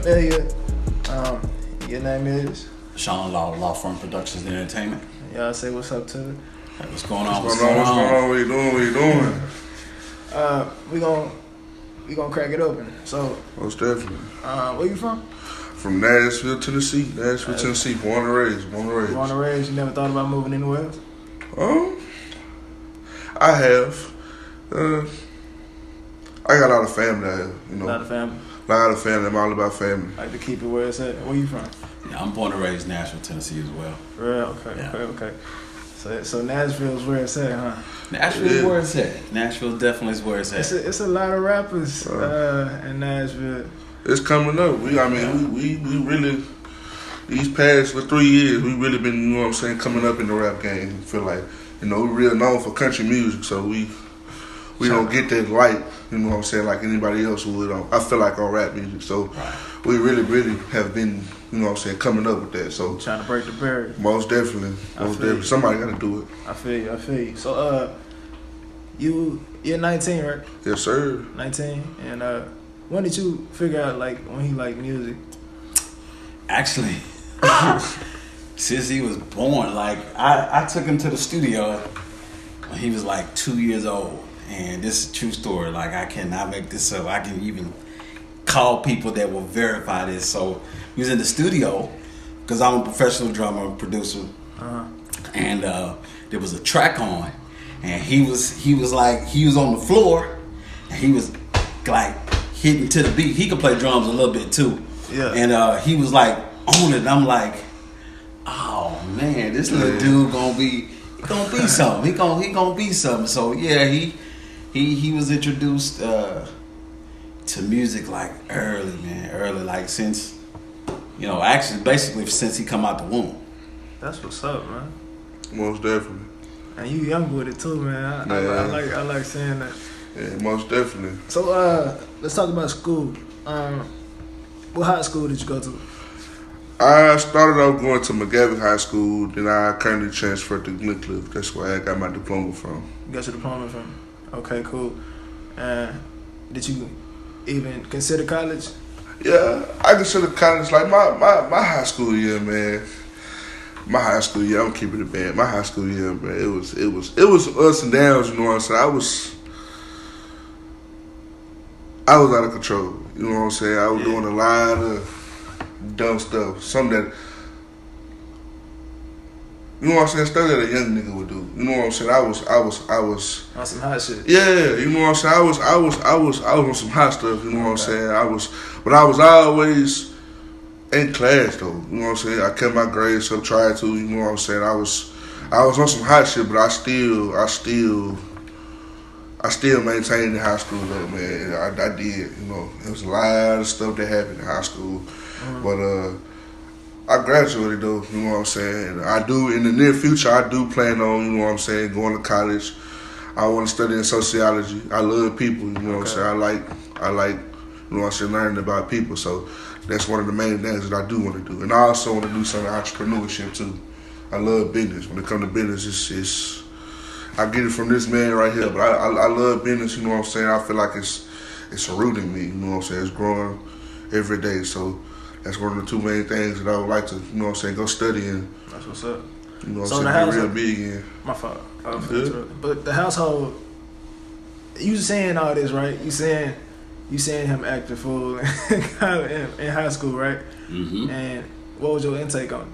Lafamilia. Your name is? Sean Law Firm Productions and Entertainment. Y'all say what's up to it. Hey, what's going on? What's going on? What you doing? We gonna crack it open. So, Most definitely. where you from? From Nashville, Tennessee. Tennessee. Born and raised. Born and raised. You never thought about moving anywhere else? I have. I got a lot of family out here, you know. A lot of family. A lot of family. I'm all about family. Like to keep it where it's at. Where you from? Yeah, I'm born and raised in Nashville, Tennessee as well. For real? Okay. So Nashville's where it's at, huh? Nashville's where it's at. Nashville definitely is where it's at. It's a lot of rappers in Nashville. It's coming up. We really, these past 3 years, we really been, you know what I'm saying, coming up in the rap game. Feel like, you know, we real known for country music, so we don't get that light, you know what I'm saying, like anybody else would. I feel like on rap music, so we really have been, you know what I'm saying, coming up with that. So trying to break the barrier. Most definitely. Somebody got to do it. I feel you. So you're 19, right? Yes, sir. 19, and when did you figure out when he liked music? Actually, since he was born, I took him to the studio when he was 2 years old. And this is a true story. I cannot make this up. I can even call people that will verify this. So he was in the studio because I'm a professional drummer and producer, and there was a track on, and he was on the floor, and he was hitting to the beat. He could play drums a little bit too. Yeah. And he was on it. And I'm like, oh man, this little dude gonna be something. He gonna be something. So yeah, he was introduced to music early, since basically since he come out the womb. That's what's up, man. Most definitely. And you young with it too, man. I like saying that. Yeah, most definitely. So let's talk about school. What high school did you go to? I started off going to McGavick High School, then I currently transferred to Glencliff. That's where I got my diploma from. You got your diploma from? Okay, cool. Did you even consider college? Yeah, I consider college my high school year, man. My high school year, I'm keeping it bad. My high school year, man, it was ups and downs. You know what I'm saying? I was out of control. You know what I'm saying? I was doing a lot of dumb stuff. Something that, you know what I'm saying, stuff that a young nigga would do. You know what I'm saying? I was on some hot shit. Yeah, you know what I'm saying? I was on some hot stuff, you know what I'm saying? But I was always in class though. You know what I'm saying? I kept my grades up, tried to, you know what I'm saying? I was on some hot shit, but I still maintained in high school though, man. I did, you know. There was a lot of stuff that happened in high school. But I graduated though, you know what I'm saying? And in the near future, I do plan on, you know what I'm saying, going to college. I want to study in sociology. I love people, you know what I'm saying? I like, you know what I'm saying, learning about people. So that's one of the main things that I do want to do. And I also want to do some entrepreneurship too. I love business. When it comes to business, I get it from this man right here, but I love business, you know what I'm saying? I feel like it's a root in me, you know what I'm saying? It's growing every day, so that's one of the two main things that I would like to, you know what I'm saying, go study in. That's what's up. You know what I'm saying, be real big in. My fault. But the household, you saying all this, right? You saying him acting fool in high school, right? Mm-hmm. And what was your intake on it?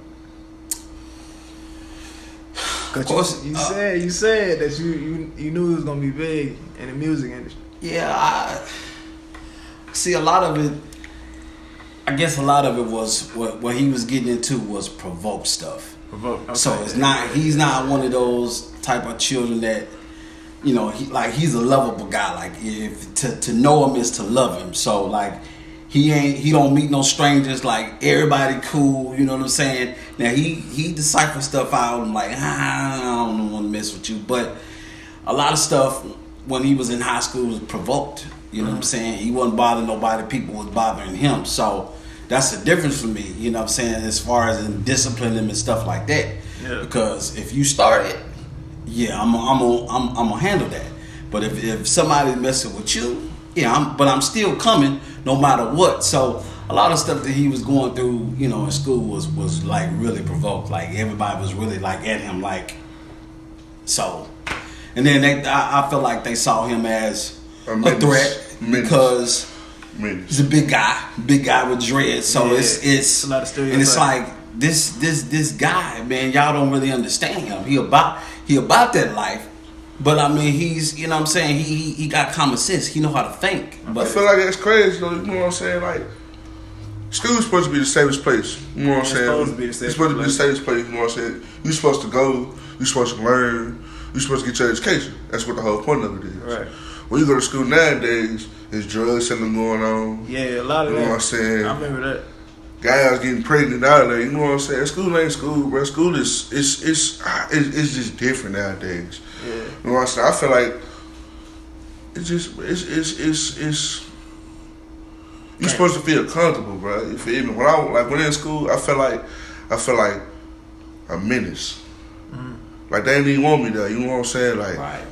Cause you said that you knew he was gonna be big in the music industry. Yeah, I see a lot of it. I guess a lot of it was what he was getting into was provoked stuff. Okay. So he's not one of those type of children that, you know, he's a lovable guy. Like if to know him is to love him. So he don't meet no strangers. Like everybody cool. You know what I'm saying? Now he deciphers stuff out. I'm like, I don't want to mess with you. But a lot of stuff when he was in high school was provoked. You know what I'm saying? He wasn't bothering nobody. People was bothering him. So that's the difference for me. You know what I'm saying? As far as in disciplining him and stuff like that. Yeah. Because if you start it, yeah, I'm gonna handle that. But if somebody messing with you, yeah, I'm still coming no matter what. So a lot of stuff that he was going through, you know, in school was like really provoked. Like everybody was really like at him, like so. And then I feel like they saw him as a threat because he's a big guy with dreads. So it's a lot of stereotypes. And it's like this guy, man, y'all don't really understand him. He about that life. But I mean, he's, you know what I'm saying, he got common sense. He know how to think. But I feel like that's crazy though, you know what I'm saying? Like, school's supposed to be the safest place. You know what I'm saying? It's supposed to be the safest place, you know what I'm saying? You're supposed to go, you're supposed to learn, you're supposed to get your education. That's what the whole point of it is. Right. When you go to school nowadays, there's drugs selling going on. Yeah, a lot of that. You know what I'm saying? I remember that. Guys getting pregnant out of there, you know what I'm saying? School ain't school, bro. School is it's just different nowadays. Yeah. You know what I'm saying? I feel like it's you're supposed to feel comfortable, bro. You feel me? When in school, I feel like a menace. Mm-hmm. Like they didn't even want me there. You know what I'm saying? Like, right.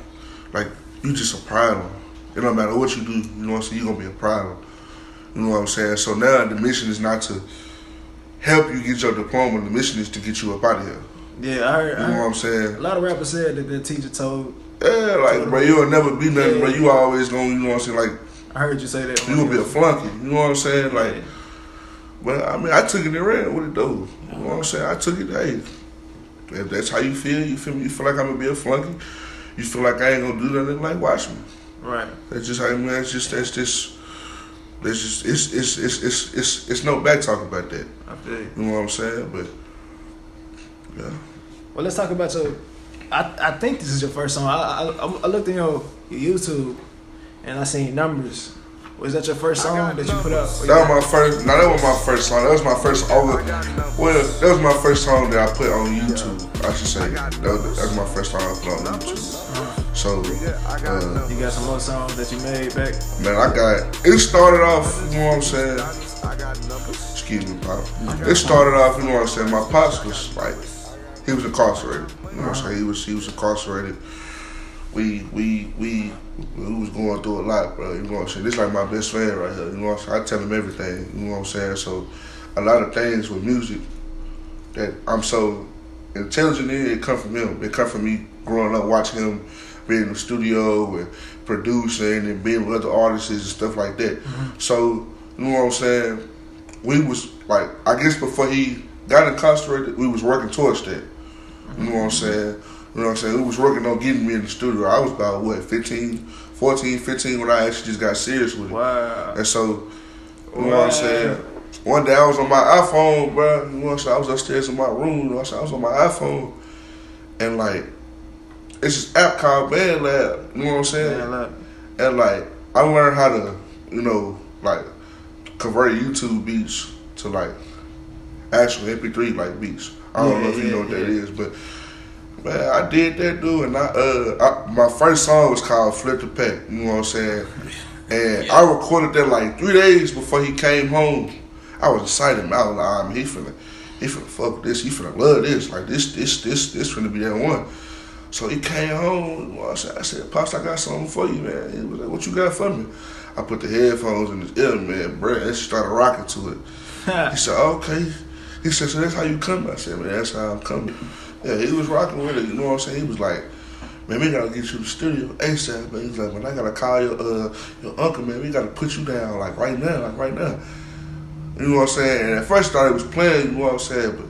Like you just a problem. It don't matter what you do. You know what I'm saying? You gonna be a problem. You know what I'm saying? So now the mission is not to help you get your diploma. The mission is to get you up out of here. Yeah, I heard. You know what I'm saying? A lot of rappers said that the teacher told. Yeah, like, bro, you'll never be nothing, bro. You always gonna, you know what I'm saying? Like, I heard you say that. You gonna be a flunky. You know what I'm saying? Like, yeah. But I mean, I took it and ran with it though. You know what I'm saying? I took it. Hey, if that's how you feel me? You feel like I'm gonna be a flunky? You feel like I ain't gonna do nothing? Like, watch me. Right. That's just how. I mean, it's no back talk about that. I feel you. You know what I'm saying? But yeah. Well, let's talk about your. I think this is your first song. I looked in your YouTube and I seen Numbers. Was that your first song that you put up? That was my first. No, that was my first song. That was my first. Well, that was my first song that I put on YouTube. I should say that was my first song I put on YouTube. So you got some more songs that you made back? Man, it started off. You know what I'm saying? Excuse me, Pop. It started off. You know what I'm saying? My pops was like, he was incarcerated. You know what I'm saying? He was incarcerated. We was going through a lot, bro. You know what I'm saying? This is like my best friend right here. You know what I'm saying? I tell him everything. You know what I'm saying? So a lot of things with music that I'm so intelligent in, it come from him. It come from me growing up watching him being in the studio and producing and being with other artists and stuff like that. Mm-hmm. So, you know what I'm saying? We was like, I guess before he got incarcerated, we was working towards that. You know what I'm saying? You know what I'm saying? We was working on getting me in the studio. I was about, 14, 15 when I actually just got serious with it. Wow. And so, you know what I'm saying? One day I was on my iPhone, bro. You know what I'm saying? I was upstairs in my room. You know what I'm saying? I was on my iPhone. And like, it's this app called BandLab. You know what I'm saying? BandLab. And like, I learned how to, you know, like, convert YouTube beats to like actual MP3 like beats. I don't know if you know what that is, but man, I did that, dude, and my first song was called Flip the Pack, you know what I'm saying? And I recorded that like 3 days before he came home. I was excited, man. I was like, he finna fuck with this, he finna love this, like this finna be that one. So he came home, you know what I said, Pops, I got something for you, man. He was like, what you got for me? I put the headphones in his ear, man, bro, and started rocking to it. He said, okay. He said, so that's how you come? I said, man, that's how I'm coming. Yeah, he was rocking with it, you know what I'm saying? He was like, man, we gotta get you to the studio ASAP, man. He's like, man, I gotta call your uncle, man. We gotta put you down, like right now. You know what I'm saying? And at first I thought he was playing, you know what I'm saying? But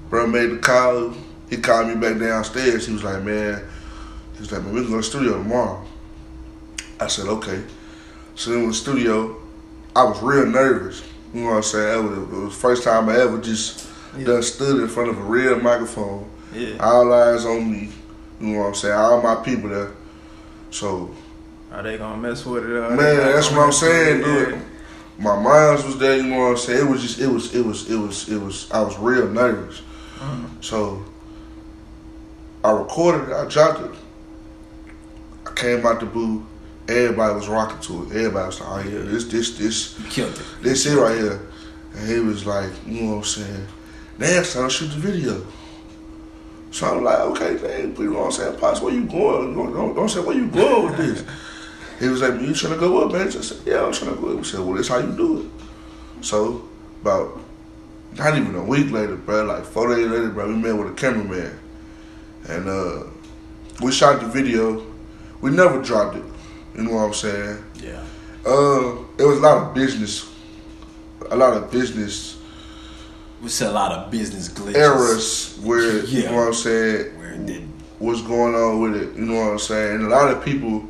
bro made the call. He called me back downstairs. He was like, man, we can go to the studio tomorrow. I said, okay. So then in the studio, I was real nervous. You know what I'm saying? It was the first time I ever just done stood in front of a real microphone. Yeah. All eyes on me. You know what I'm saying? All my people there. So are they gonna mess with it? Man, that's what I'm saying, dude. My minds was there, you know what I'm saying? It was I was real nervous. Mm-hmm. So I recorded it, I dropped it. I came out the booth. Everybody was rocking to it. Everybody was like, oh yeah, this killed it. This it right here. And he was like, you know what I'm saying? Next time, shoot the video. So I'm like, okay, dang, you know what I'm saying? Pops, where you going? Don't say, where you going with this? He was like, you trying to go up, man? I said, yeah, I'm trying to go up. He said, well, that's how you do it. So about not even a week later, bro, like 4 days later, bro, we met with a cameraman, and we shot the video. We never dropped it. You know what I'm saying? Yeah. It was a lot of business. We said a lot of business glitches. Errors where, Yeah. you know what I'm saying, Where it didn't. what's going on with it, you know what I'm saying? And a lot of people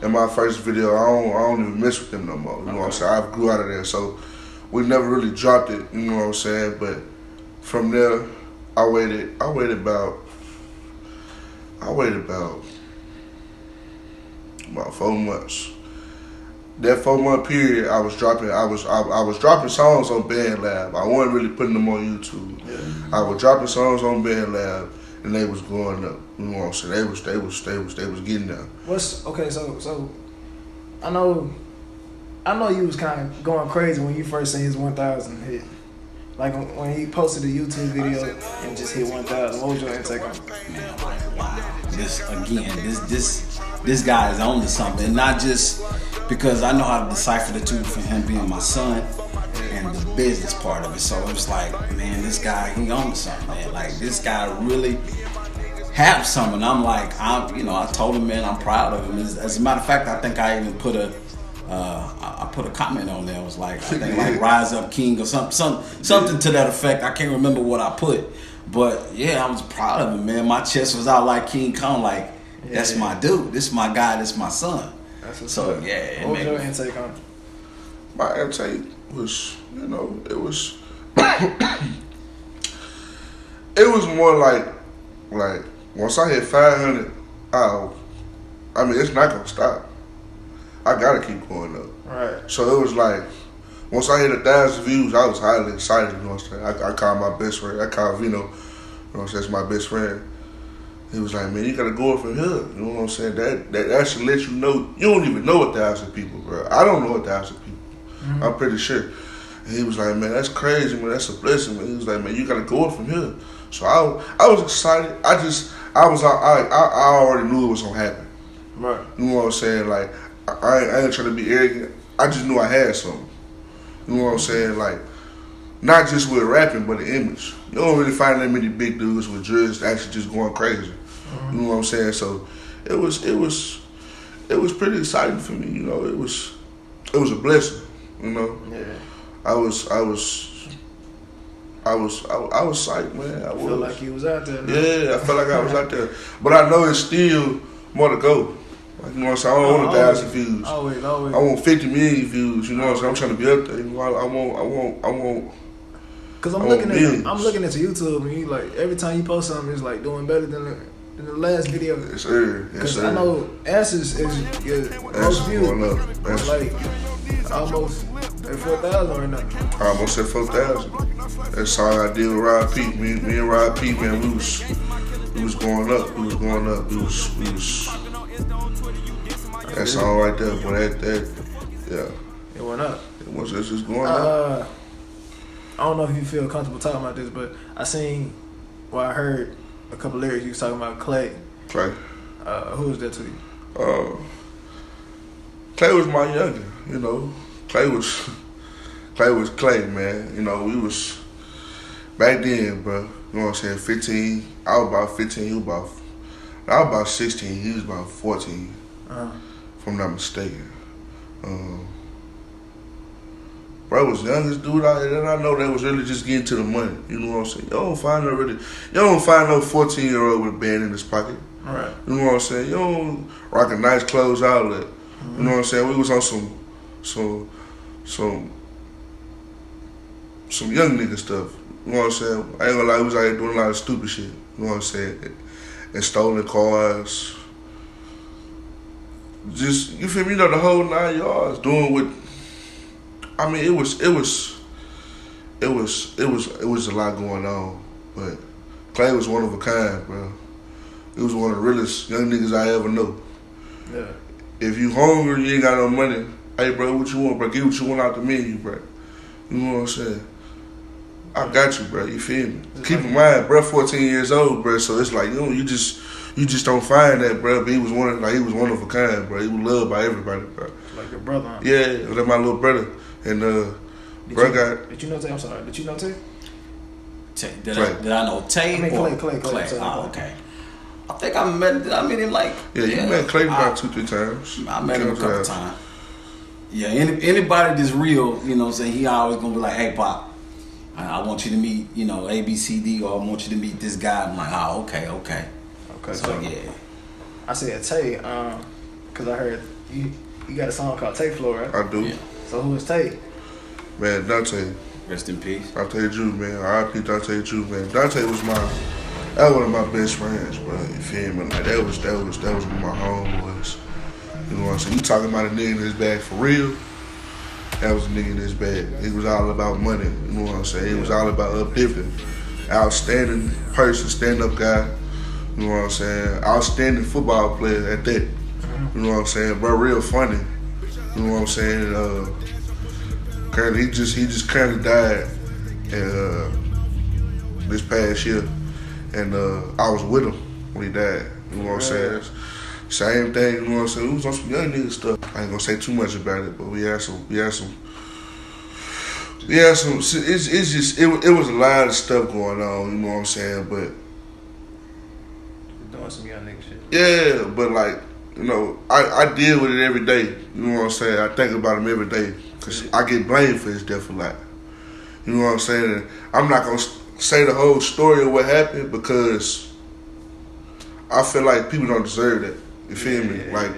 in my first video, I don't even mess with them no more, you know what I'm saying? I grew out of there, so we never really dropped it, you know what I'm saying? But from there, I waited about 4 months. That 4-month period, I was dropping songs on BandLab. I wasn't really putting them on YouTube. Yeah. I was dropping songs on BandLab, and they was going up. You know what I'm saying? They was getting there. So I know you was kind of going crazy when you first seen his 1,000 hit. Like when he posted a YouTube video and just hit 1,000. What was your intake on it? Man, I'm like, wow. This guy is on to something. And not just because I know how to decipher the two for him being my son and the business part of it. So it was like, man, this guy, he on to something, man. Like, this guy really have something. I'm like, I told him, man, I'm proud of him. As a matter of fact, I think I even put a comment on there. It was like, I think like Rise Up King or something to that effect. I can't remember what I put. But yeah, I was proud of him, man. My chest was out like King Kong, like, that's my dude. This is my guy. This is my son. So yeah. What was your intake on it? My intake was, it was it was more like once I hit 500, it's not gonna stop. I gotta keep going up. Right. So it was like once I hit 1,000 views, I was highly excited. You know what I'm saying? I called my best friend. I called Vino. You know what I'm saying? That's my best friend. He was like, man, you gotta go up from here. You know what I'm saying? That should let you know. You don't even know 1,000 people, bro. I don't know 1,000 people. Mm-hmm. I'm pretty sure. And he was like, man, that's crazy, man. That's a blessing, man. He was like, man, you gotta go up from here. So I was excited. I already knew it was gonna happen. Right. You know what I'm saying? Like, I ain't trying to be arrogant. I just knew I had something. You know what I'm saying? Like, not just with rapping, but the image. You don't really find that many big dudes with dreads actually just going crazy. Mm-hmm. You know what I'm saying? So it was pretty exciting for me. You know, it was a blessing. You know, yeah. I was psyched, man. I feel like you was out there. Man. Yeah, I felt like I was out there, but I know it's still more to go. Like, you know what I'm saying? I don't want 1,000 views. Always. I want 50 million views. You know what I'm saying? I'm trying to be up there. You know, I want. Cause I'm looking at your YouTube and you like every time you post something, it's like doing better than the last video. Yes, sir. Yes, sir. I know Answers is your most viewed. Like almost at 4,000 right now. Almost at 4,000. That song I did with Rod Pete. Me and Rod Pete, man, we was going up. We was. That song right there, but It went up. It was just going up. I don't know if you feel comfortable talking about this, but I heard a couple lyrics you was talking about Clay. Clay. Who was that to you? Clay was my youngin', you know. Clay was Clay, man. You know, we was back then, bro. You know what I'm saying? 15. I was about 15. I was about 16. He was about 14. If I'm not mistaken. Bro was the youngest dude out there, and I know that was really just getting to the money. You know what I'm saying? You don't find no 14-year-old with a band in his pocket. Right. You know what I'm saying? You don't rock a nice clothes outlet. Mm-hmm. You know what I'm saying? We was on some young nigga stuff. You know what I'm saying? I ain't gonna lie, we was out here doing a lot of stupid shit. You know what I'm saying? And stolen cars. Just, you feel me? You know, the whole 9 yards doing what. I mean, it was a lot going on, but Clay was one of a kind, bro. He was one of the realest young niggas I ever know. Yeah. If you hungry, you ain't got no money. Hey, bro, what you want, bro? Get what you want out the menu, bro. You know what I'm saying? I got you, bro. You feel me? Keep in mind, bro, 14 years old, bro. So it's like, you just don't find that, bro. But he was one of a kind, bro. He was loved by everybody, bro. Like your brother. Huh? Yeah, it was like my little brother. And Did you know Tay? I'm sorry. Did you know Tay? Did I know Tay? I mean Clay. Oh, okay. I think I met him like. Yeah, you met Clay about 2-3 times. I met him a couple times. Yeah, anybody that's real, you know what I'm saying, he always gonna be like, hey, Pop, I want you to meet, you know, ABCD, or I want you to meet this guy. I'm like, oh, okay. Okay, So, yeah. I said Tay, because I heard you got a song called Tay Floor, right? I do. Yeah. So who is Tay? Man, Dante. Rest in peace. Dante Drew, man. R.I.P. Dante Drew, man. Dante was one of my best friends, bro. You feel me? Like that was one of my homeboys. You know what I'm saying? You talking about a nigga in his bag for real? That was a nigga in his bag. It was all about money. You know what I'm saying? It was all about uplifting. Outstanding person, stand-up guy. You know what I'm saying? Outstanding football player at that. You know what I'm saying? Bro, real funny. You know what I'm saying? Currently, he just currently died this past year, and I was with him when he died. You know what I'm saying? Same thing. You know what I'm saying? We was on some young nigga stuff. I ain't gonna say too much about it, but we had some. It was a lot of stuff going on. You know what I'm saying? But Doing some young nigga shit. yeah, but like, you know, I deal with it every day. You know what I'm saying? I think about him every day. Cause I get blamed for his death a lot. You know what I'm saying? And I'm not gonna say the whole story of what happened because I feel like people don't deserve that. You feel me? Like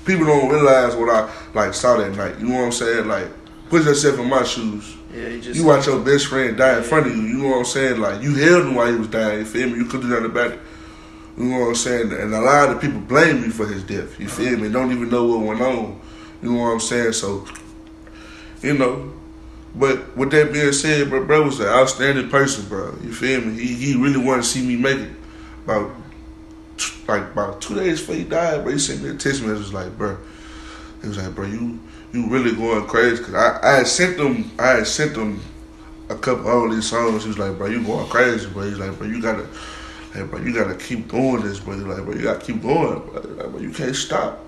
people don't realize what I like saw that night. You know what I'm saying? Like put yourself in my shoes. Yeah, you watch your best friend die in front of you. You know what I'm saying? Like you held him while he was dying. You feel me? You couldn't do nothing about it. You know what I'm saying? And a lot of people blame me for his death. You feel me? Don't even know what went on. You know what I'm saying? So, you know, but with that being said, bro was an outstanding person, bro. You feel me? He really wanted to see me make it. About 2 days before he died, bro, he sent me a text message like, bro, he was like, bro, you really going crazy? Cause I had sent them a couple of these songs. He was like, bro, you going crazy, bro. He's like, bro, you gotta keep doing this, bro. He's like, bro, you gotta keep going, bro. Like, bro, you can't stop.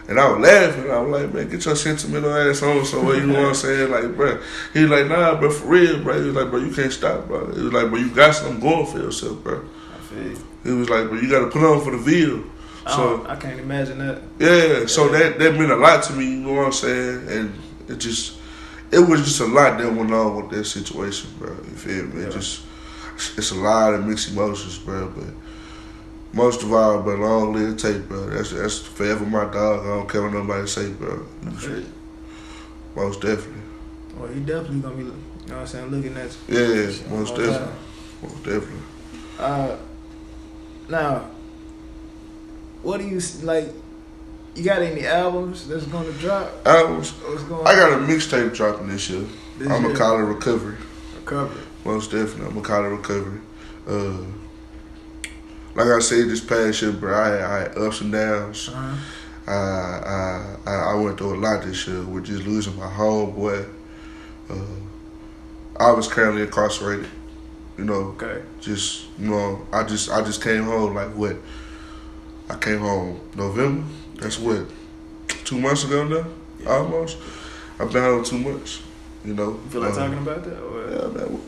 And I was laughing. I was like, man, get your sentimental ass on somewhere. You know what I'm saying? Like, bro. He was like, nah, bro, for real, bro. He was like, bro, you can't stop, bro. He was like, bro, you got something going for yourself, bro. I feel you. He was like, bro, you got to put on for the video. So I can't imagine that. Yeah, so that meant a lot to me. You know what I'm saying? And it was just a lot that went on with that situation, bro. You feel me? Yeah. It's a lot of mixed emotions, bro. But most of all, bro, long live Tate, bro. That's forever my dog. I don't care what nobody say, bro. Most definitely. Well, you definitely gonna be, you know what I'm saying, looking at you. Yeah, most definitely. Most definitely. Now, what do you like? You got any albums that's gonna drop? Albums? What's going I got a mixtape dropping this year. I'm gonna call it Recovery. Recovery. Most definitely, I'm gonna call it Recovery. Like I said, this past year, bro, I had ups and downs. I went through a lot this year with just losing my homeboy. I was currently incarcerated. You know, just, you know, I just came home like what? I came home November. That's what, 2 months ago now, almost. I've been home 2 months. You know. You feel like talking about that? Or? Yeah, man.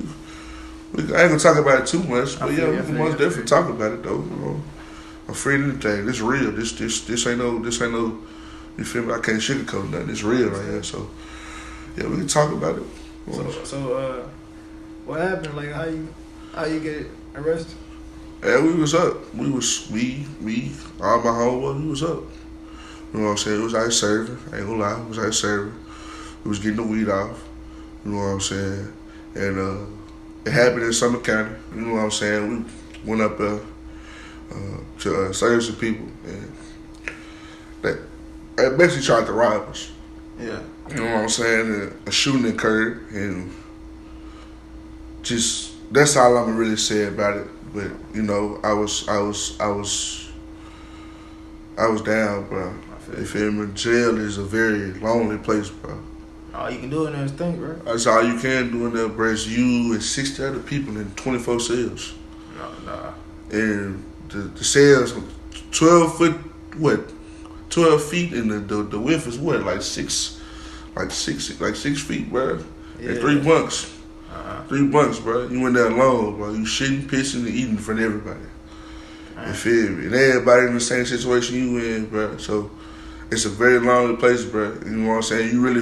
I ain't gonna talk about it too much, but yeah, we can most definitely talk about it though. You know, I'm free to anything. This real. This ain't no. You feel me? I can't sugarcoat nothing. It's real right here. So yeah, we can talk about it. So what happened? Like how you get arrested? Yeah, we was up. We all my homeboys, we was up. You know what I'm saying? It was out serving. I ain't gonna lie, it was out serving. We was getting the weed off. You know what I'm saying? And it happened in Summer County. You know what I'm saying? We went up there to serve some people, and they basically tried to rob us. Yeah. You know what I'm saying? And a shooting occurred, and just that's all I'm gonna really say about it. But you know, I was down, bro. You feel me? Jail is a very lonely place, bro. All you can do in there is think, bro. That's all you can do in there, bro. It's you and 60 other people in 24 cells. Nah. And the cells, 12 foot, what? 12 feet, and the width is what? Like 6 feet, bro. And 3 bunks. 3 bunks, bro. You went there alone, bro. You shitting, pissing, and eating in front of everybody. You feel me? And everybody in the same situation you in, bro. So it's a very lonely place, bro. You know what I'm saying? You really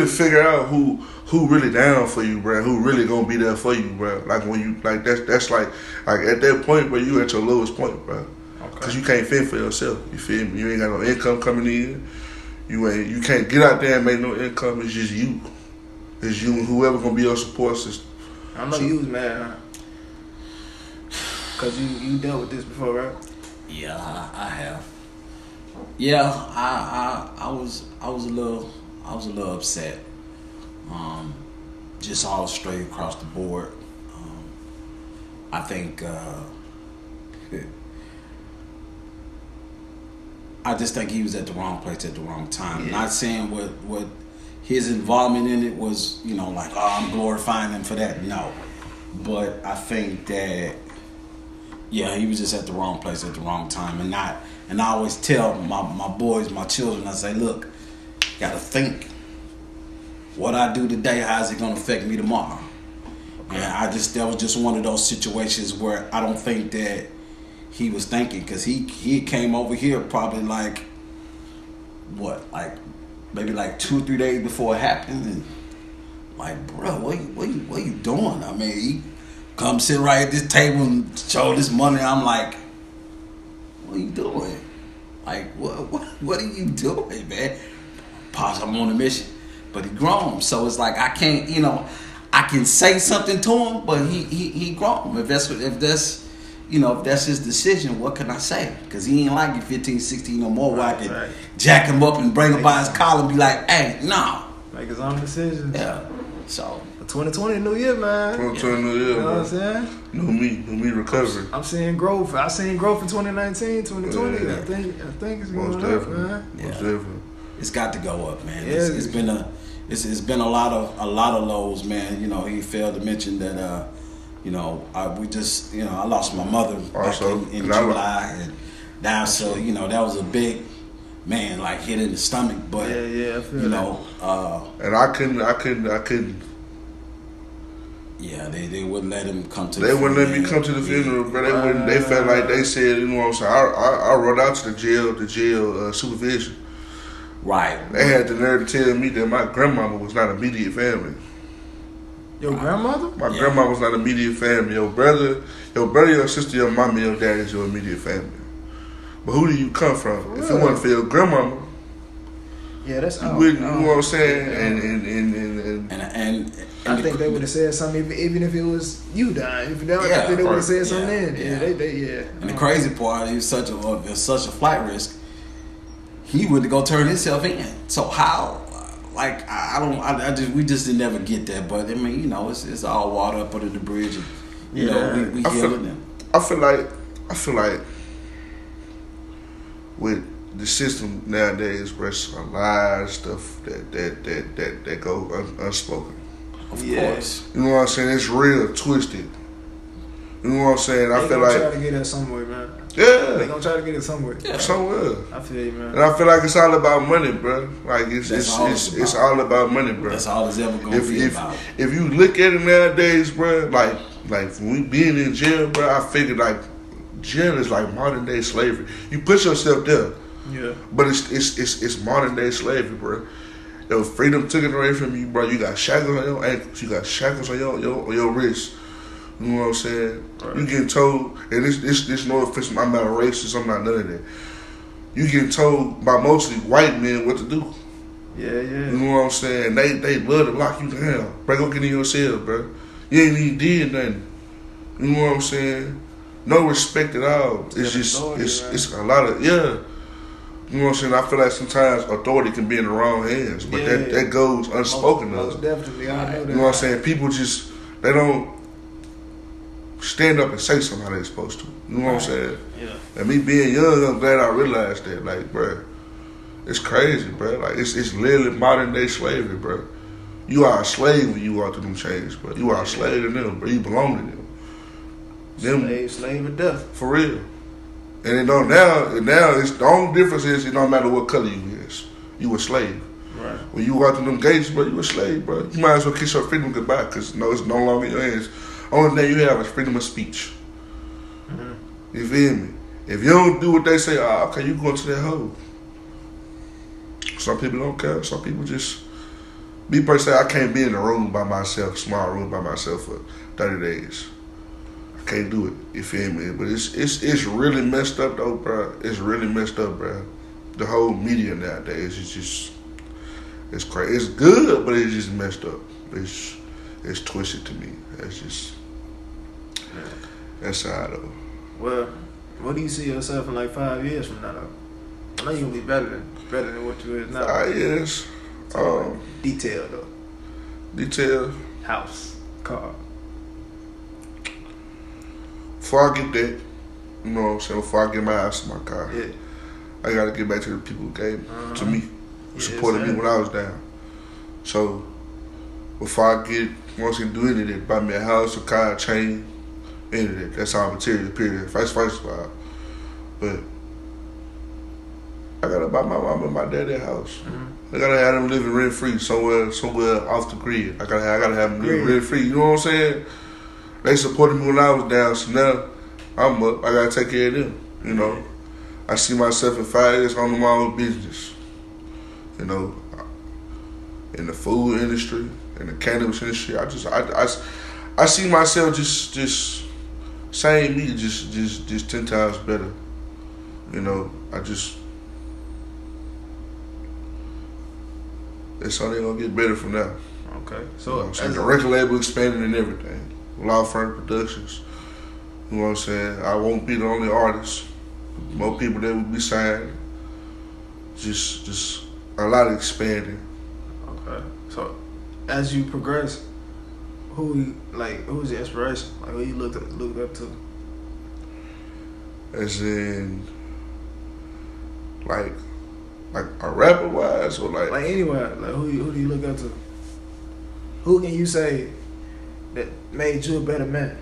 figure out who really down for you, bro. Who really gonna be there for you, bro. Like when you like that's like at that point, bro. You at your lowest point, bro. Cause you can't fend for yourself. You feel me? You ain't got no income coming in. You can't get out there and make no income. It's just you. It's you and whoever gonna be your support system. I know you was mad, huh? Cause you dealt with this before, right? Yeah, I have. Yeah, I was a little upset. Just all straight across the board. I think I just think he was at the wrong place at the wrong time. Yeah. Not saying what his involvement in it was, like, oh, I'm glorifying him for that. No. But I think that, yeah, he was just at the wrong place at the wrong time. And I always tell my boys, my children, I say, look, gotta think. What I do today, how's it gonna affect me tomorrow? And that was just one of those situations where I don't think that he was thinking, because he came over here probably maybe 2 or 3 days before it happened, and like, bro, what you doing? I mean, he come sit right at this table and show this money. I'm like, what are you doing? Like, what are you doing, man? Pops, I'm on a mission, but he grown, so it's like I can't, I can say something to him, but he grown. If that's his decision, what can I say? Because he ain't like you 15, 16 no more, where I can jack him up and bring him by his collar and be like, hey, no. Make his own decisions. Yeah. So 2020 new year, man. 2020 new year, you know what I'm saying? New me recovery. I'm seeing growth. I seen growth in 2019, 2020. Yeah. I think it's Most going up, definitely. man. Most definitely. It's got to go up, man. Yeah. It's been a lot of lows, man. He failed to mention that I lost my mother back in July, and now so that was a big hit in the stomach, but yeah, I feel that. And I couldn't. Yeah, they wouldn't let him come to. They wouldn't let me come to the funeral, bro. They wouldn't. They felt like they said, you know what I'm saying. I rode out to the jail supervision. Right. They had the nerve to tell me that my grandmama was not immediate family. Your grandmother? My grandma was not immediate family. Your brother, your sister, your mama, your dad is your immediate family. But who do you come from? If it wasn't for your grandmama, yeah, that's you wouldn't. You know what I'm saying? And I think they would have said something even if it was you dying. If they would have said something then. Yeah. And the crazy part, he was such a flight risk. He would go turn himself in. So how? We just didn't never get that. But I mean, it's all water up under the bridge. And, we healing them. I feel like with the system nowadays, there's a lot of stuff that go unspoken. Of course. You know what I'm saying? It's real twisted. You know what I'm saying? They gonna try to get it somewhere, man. Yeah. They gonna try to get it somewhere. Yeah. Somewhere. I feel you, man. And I feel like it's all about money, bro. Like it's all about money, bro. That's all it's ever gonna be about. If you look at it nowadays, bro, like when we being in jail, bro, I figured like jail is like modern day slavery. You put yourself there. Yeah. But it's modern day slavery, bro. Your freedom taken away from you, bro. You got shackles on your ankles. You got shackles on your wrists. You know what I'm saying? Right. You getting told, and this no offense, I'm not a racist, I'm not none of that. You getting told by mostly white men what to do. Yeah. You know what I'm saying? They love to lock you down. Bro, go get in your cell, bro. You ain't even did nothing. You know what I'm saying? No respect at all. It's a lot of, yeah. You know what I'm saying? I feel like sometimes authority can be in the wrong hands, but that goes unspoken of. Most definitely, I know that. You know what I'm saying? People they don't stand up and say something how they're supposed to. You know what I'm saying? Yeah. And me being young, I'm glad I realized that. Like, bro, it's crazy, bro. Like, it's literally modern day slavery, bro. You are a slave when you walk through them chains, bro. You are a slave to them, bro. You belong to them. Slave or death. For real. And now it's the only difference is it don't matter what color you is. You a slave. Right. when you walk through them gates, bro, you a slave, bro. You might as well kiss your freedom goodbye, because no, it's no longer in your hands. Only thing you have is freedom of speech. Mm-hmm. You feel me? If you don't do what they say, okay, you go to that hole. Some people don't care. Some people just, me personally, I can't be in a room by myself, small room by myself for 30 days. I can't do it. You feel me? But it's really messed up though, bro. It's really messed up, bro. The whole media nowadays is just, it's crazy. It's good, but it's just messed up. It's twisted to me. It's just, that's how though. Well, what do you see yourself in like 5 years from now though? I know you're gonna be better than what you is now. 5 years. Detail though. Detail. House, car. Before I get that, you know what I'm saying, before I get my house and my car, Yeah. I gotta get back to the people who gave to me, who supported me when I was down. So, before I once I do any of that, buy me a house, a car, a chain, any of that. That's all material, period. First of all. But I gotta buy my mom and my daddy a house. I gotta have them living rent free somewhere off the grid. I gotta have them living rent free. You know what I'm saying? They supported me when I was down, so now I'm up. I gotta take care of them. You know, I see myself in 5 years owning my own business. You know, in the food industry, in the cannabis industry. I see myself just same me, just 10 times better. You know, it's only gonna get better from now. Okay. So, the record label expanding and everything. Law firm productions. You know what I'm saying? I won't be the only artist. More people that will be signed. Just a lot of expanding. Okay. So, as you progress, who's your inspiration? Like, who you look up to? As in, like a rapper wise, or like anywhere. Like, who do you look up to? Who can you say that made you a better man?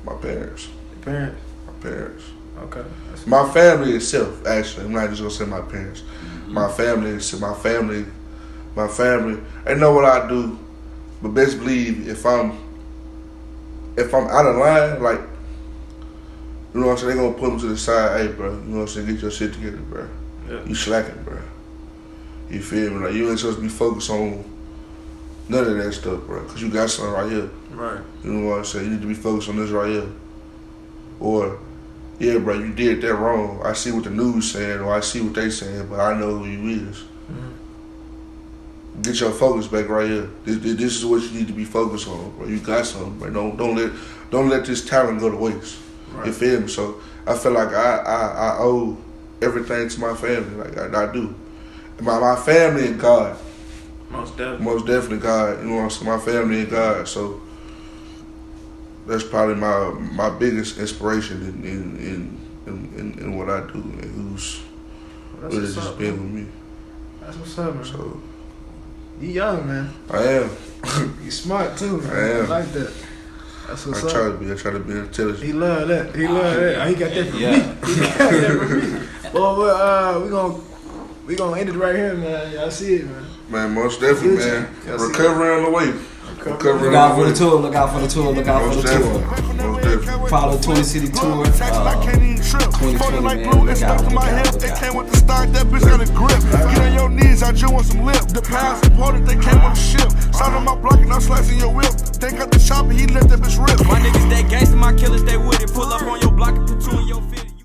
My parents. Your parents? My parents. Okay. My family itself, actually. I'm not just gonna say my parents. Mm-hmm. My family. They know what I do, but best believe if I'm out of line, like, you know what I'm saying, they gonna put me to the side. Hey, bro, you know what I'm saying, get your shit together, bro. Yeah. You slacking, bro. You feel me? Like, you ain't supposed to be focused on none of that stuff, bro, because you got something right here. Right. You know what I'm saying? You need to be focused on this right here. Or, yeah, bro, you did that wrong. I see what the news saying, or I see what they saying, but I know who you is. Mm-hmm. Get your focus back right here. This is what you need to be focused on, bro. You got something, bro. Don't let this talent go to waste. Right. You feel me? So I feel like I owe everything to my family. Like I do. My family and God. Most definitely. Most definitely God. You know what I'm saying? My family and God. So that's probably my biggest inspiration in what I do, and who's really just been with me. That's what's up, man. So you young, man. I am. You smart too, man. I am. I like that. That's what's I up. try to be intelligent. He love that. He got that from me. He got that from me. Well, we gonna end it right here, man. Y'all see it, man. Man, most definitely, man. Recovery on the way. Look out for the tour. Look out for the tour. Look out for the tour. Follow 20 City Tour. 2020, man. Look out. They came with the stock. That bitch got a grip. Get on your knees. I just want some lip. The pounds important. They came with the shit.